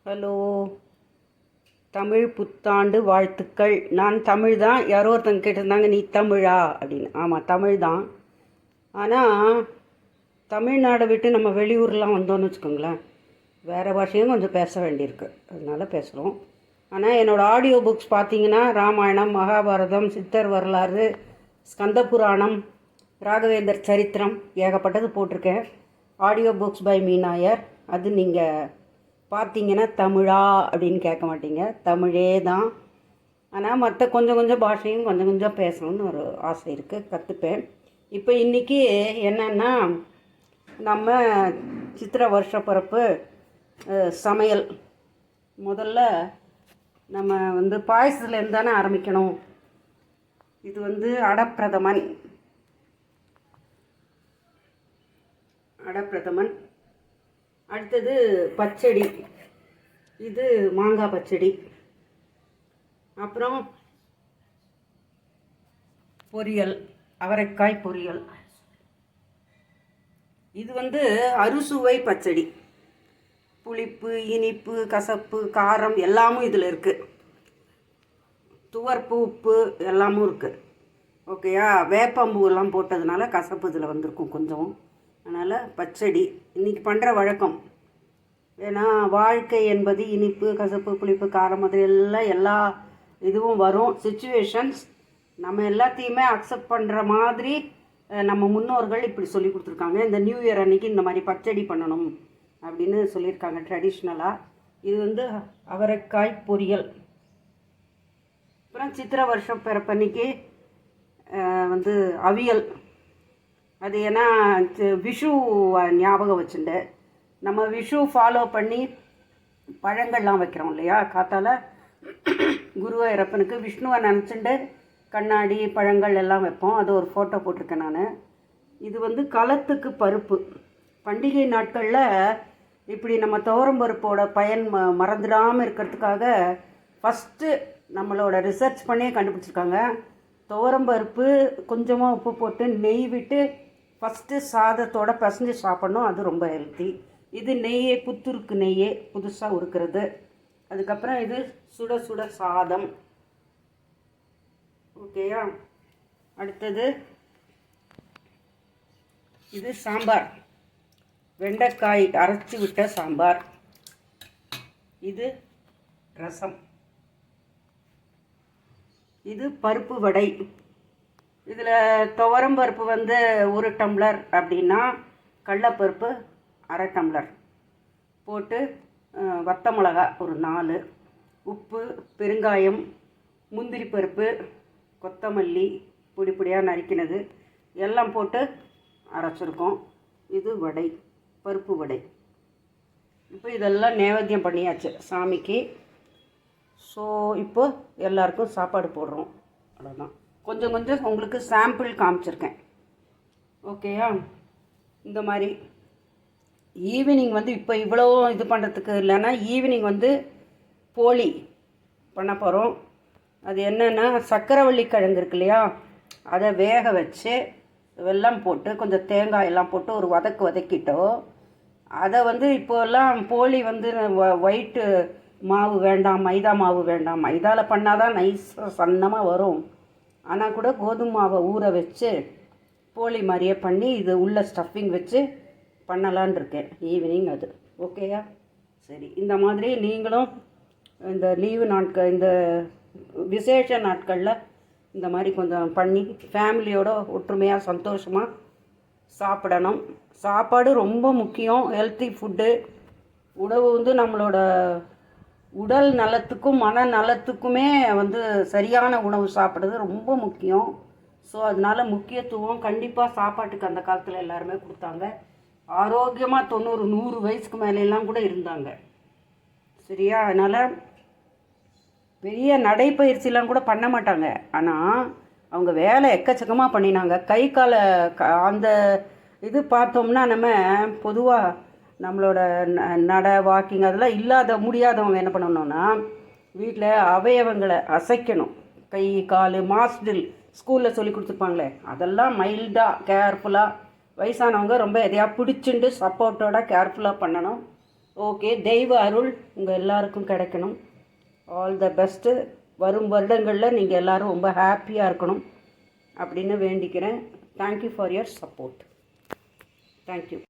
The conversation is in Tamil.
ஹலோ, தமிழ் புத்தாண்டு வாழ்த்துக்கள். நான் தமிழ் தான். யாரோ ஒருத்தங்க கேட்டிருந்தாங்க, நீ தமிழா அப்படின்னு. ஆமாம், தமிழ் தான். ஆனால் தமிழ்நாடை விட்டு நம்ம வெளியூர்லாம் வந்தோன்னு வச்சுக்கோங்களேன், வேறு பாஷையும் கொஞ்சம் பேச வேண்டியிருக்கு. அதனால் பேசுகிறோம். ஆனால் என்னோடய ஆடியோ புக்ஸ் பார்த்தீங்கன்னா, ராமாயணம், மகாபாரதம், சித்தர் வரலாறு, ஸ்கந்த புராணம், ராகவேந்தர் சரித்திரம், ஏகப்பட்டது போட்டிருக்கேன். ஆடியோ புக்ஸ் பை மீனாயர். அது நீங்கள் பார்த்தீங்கன்னா தமிழா அப்படின்னு கேட்க மாட்டீங்க, தமிழே தான். ஆனால் மற்ற கொஞ்சம் கொஞ்சம் பாஷையும் கொஞ்சம் கொஞ்சம் பேசணும்னு ஒரு ஆசை இருக்குது, கற்றுப்பேன். இப்போ இன்றைக்கி என்னென்னா, நம்ம சித்திரை வருஷ பிறப்பு சமையல். முதல்ல நம்ம பாயசத்துலேருந்து தானே ஆரம்பிக்கணும். இது அடப்பிரதமன். அடுத்தது பச்சடி. இது மாங்காய் பச்சடி. அப்புறம் பொரியல், அவரைக்காய் பொரியல். இது அறுசுவை பச்சடி. புளிப்பு, இனிப்பு, கசப்பு, காரம் எல்லாமும் இதில் இருக்குது. துவர்ப்பு, உப்பு எல்லாமும் இருக்குது. ஓகேயா? வேப்பம்பூ எல்லாம் போட்டதுனால கசப்பு இதில் வந்திருக்கும் கொஞ்சம். அதனால் பச்சடி இன்றைக்கி பண்ணுற வழக்கம். ஏன்னா வாழ்க்கை என்பது இனிப்பு, கசப்பு, புளிப்பு, காரம் மாதிரி எல்லா இதுவும் வரும். சிச்சுவேஷன்ஸ் நம்ம எல்லாத்தையுமே அக்செப்ட் பண்ணுற மாதிரி நம்ம முன்னோர்கள் இப்படி சொல்லி கொடுத்துருக்காங்க. இந்த நியூ இயர் அன்றைக்கி இந்த மாதிரி பச்சடி பண்ணணும் அப்படின்னு சொல்லியிருக்காங்க ட்ரெடிஷ்னலாக. இது அவரைக்காய் பொரியல். அப்புறம் சித்திரை வருஷம் பிறப்பன்னைக்கு அவியல். அது ஏன்னா விஷு ஞாபகம் வச்சுட்டு நம்ம விஷு ஃபாலோ பண்ணி பழங்கள்லாம் வைக்கிறோம் இல்லையா? காத்தால் குருவாயூரப்பனுக்கு விஷ்ணுவை நினச்சிட்டு கண்ணாடி பழங்கள் எல்லாம் வைப்போம். அது ஒரு ஃபோட்டோ போட்டிருக்கேன் நான். இது களத்துக்கு பருப்பு. பண்டிகை நாட்களில் இப்படி நம்ம துவரம்பருப்போட பயன் மறந்துடாமல் இருக்கிறதுக்காக ஃபஸ்ட்டு நம்மளோட ரிசர்ச் பண்ணியே கண்டுபிடிச்சிருக்காங்க. துவரம்பருப்பு கொஞ்சமாக உப்பு போட்டு நெய் விட்டு ஃபஸ்ட்டு சாதத்தோடு பிசைஞ்சு சாப்பிட்ணும். அது ரொம்ப ஹெல்த்தி. இது நெய்யே, புத்துருக்கு நெய்யே புதுசாக உருக்கிறது. அதுக்கப்புறம் இது சுட சுட சாதம். ஓகேயா? அடுத்தது இது சாம்பார். வெண்டைக்காய் அரைச்சி விட்ட சாம்பார். இது ரசம். இது பருப்பு வடை. இதில் துவரம்பருப்பு 1 டம்ளர் அப்படின்னா கடலைப்பருப்பு 1/2 டம்ளர் போட்டு, வத்த மிளகா ஒரு 4, உப்பு, பெருங்காயம், முந்திரி பருப்பு, கொத்தமல்லி பொடி பொடியாக நறுக்கினது எல்லாம் போட்டு அரைச்சிருக்கோம். இது வடை, பருப்பு வடை. இப்போ இதெல்லாம் நைவேத்தியம் பண்ணியாச்சு சாமிக்கு. ஸோ இப்போ எல்லாருக்கும் சாப்பாடு போடுறோம். அவ்வளோதான். கொஞ்சம் கொஞ்சம் உங்களுக்கு சாம்பிள் காமிச்சிருக்கேன். ஓகேயா? இந்த மாதிரி ஈவினிங் இப்போ இவ்வளோ இது பண்ணுறதுக்கு இல்லைன்னா, ஈவினிங் போளி பண்ண போகிறோம். அது என்னென்னா, சக்கரவள்ளி கிழங்கு இருக்கு இல்லையா, அதை வேக வச்சு வெல்லம் போட்டு கொஞ்சம் தேங்காய் எல்லாம் போட்டு ஒரு வதக்கிட்டோ, அதை இப்போல்லாம் போளி ஒயிட்டு மாவு வேண்டாம், மைதா மாவு வேண்டாம். மைதாவில் பண்ணால் தான் நைஸாக சன்னமாக வரும். ஆனால் கூட கோதுமை மாவை ஊற வச்சு போளி மாதிரியே பண்ணி இது உள்ள ஸ்டஃபிங் வச்சு பண்ணலான் இருக்கேன் ஈவினிங். அது ஓகேயா? சரி, இந்த மாதிரி நீங்களும் இந்த லீவு நாட்கள், இந்த விசேஷ நாட்களில் இந்த மாதிரி கொஞ்சம் பண்ணி ஃபேமிலியோட ஒற்றுமையாக சந்தோஷமாக சாப்பிடணும். சாப்பாடு ரொம்ப முக்கியம். Healthy food. உணவு நம்மளோட உடல் நலத்துக்கும் மன நலத்துக்குமே சரியான உணவு சாப்பிட்றது ரொம்ப முக்கியம். ஸோ அதனால் முக்கியத்துவம் கண்டிப்பாக சாப்பாட்டுக்கு அந்த காலத்தில் எல்லாருமே கொடுத்தாங்க. ஆரோக்கியமாக 90-100 வயசுக்கு மேலெல்லாம் கூட இருந்தாங்க. சரியா? அதனால் பெரிய நடைப்பயிற்சிலாம் கூட பண்ண மாட்டாங்க. ஆனால் அவங்க வேலை எக்கச்சக்கமாக பண்ணினாங்க. கை கால அந்த இது பார்த்தோம்னா, நம்ம பொதுவாக நம்மளோட வாக்கிங் அதெல்லாம் முடியாதவங்க என்ன பண்ணணும்னா, வீட்டில் அவயவங்களை அசைக்கணும். கை கால் மாஸ்டில் ஸ்கூலில் சொல்லி கொடுத்துருப்பாங்களே, அதெல்லாம் மைல்டாக கேர்ஃபுல்லாக வயசானவங்க ரொம்ப எதையா பிடிச்சிண்டு சப்போர்ட்டோட கேர்ஃபுல்லாக பண்ணணும். ஓகே, தெய்வ அருள் உங்கள் எல்லாருக்கும் கிடைக்கணும். All the best. வரும் வருடங்களில் நீங்கள் எல்லோரும் ரொம்ப ஹாப்பியாக இருக்கணும் அப்படின்னு வேண்டிக்கிறேன். Thank you for your support. Thank you.